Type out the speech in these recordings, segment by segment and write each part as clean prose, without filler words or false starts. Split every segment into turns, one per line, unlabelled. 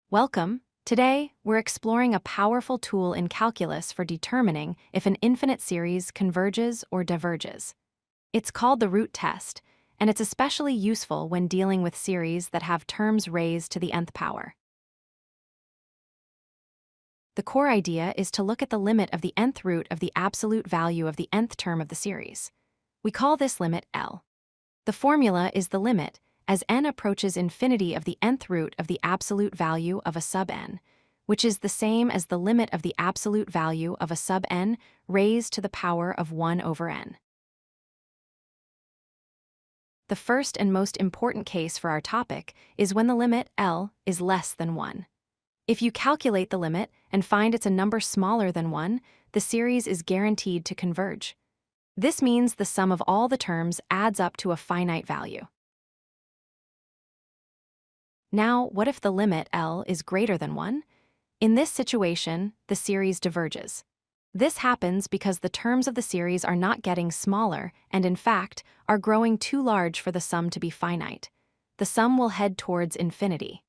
Welcome. Today, we're exploring a powerful tool in calculus for determining if an infinite series converges or diverges. It's called the root test, and it's especially useful when dealing with series that have terms raised to the nth power. The core idea is to look at the limit of the nth root of the absolute value of the nth term of the series. We call this limit L. The formula is the limit as n approaches infinity of the nth root of the absolute value of a sub n, which is the same as the limit of the absolute value of a sub n raised to the power of 1 over n. The first and most important case for our topic is when the limit L is less than 1. If you calculate the limit and find it's a number smaller than 1, the series is guaranteed to converge. This means the sum of all the terms adds up to a finite value. Now, what if the limit L is greater than 1? In this situation, the series diverges. This happens because the terms of the series are not getting smaller and, in fact, are growing too large for the sum to be finite. The sum will head towards infinity.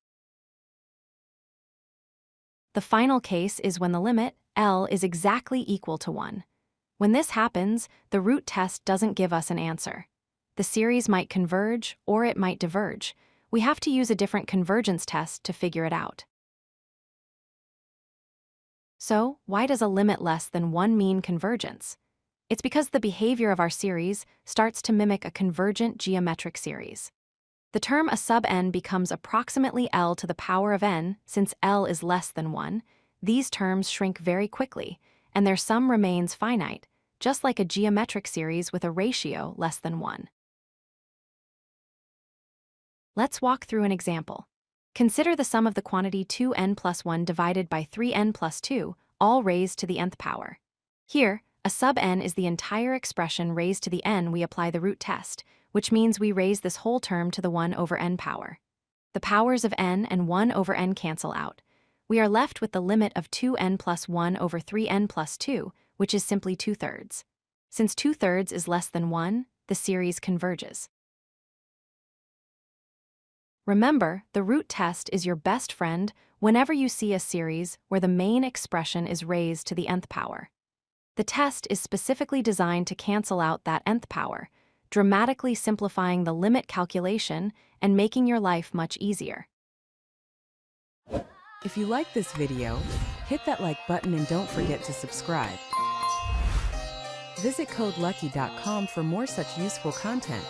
The final case is when the limit L is exactly equal to 1. When this happens, the root test doesn't give us an answer. The series might converge or it might diverge. We have to use a different convergence test to figure it out. So, why does a limit less than 1 mean convergence? It's because the behavior of our series starts to mimic a convergent geometric series. The term a sub n becomes approximately L to the power of n since L is less than 1. These terms shrink very quickly, and their sum remains finite, just like a geometric series with a ratio less than 1. Let's walk through an example. Consider the sum of the quantity 2n plus 1 divided by 3n plus 2, all raised to the nth power. Here, a sub n is the entire expression raised to the n we apply the root test, which means we raise this whole term to the 1 over n power. The powers of n and 1 over n cancel out. We are left with the limit of 2n plus 1 over 3n plus 2, which is simply 2/3. Since 2/3 is less than 1, the series converges. Remember, the root test is your best friend whenever you see a series where the main expression is raised to the nth power. The test is specifically designed to cancel out that nth power, dramatically simplifying the limit calculation and making your life much easier.
If you like this video, hit that like button and don't forget to subscribe. Visit codelucky.com for more such useful content.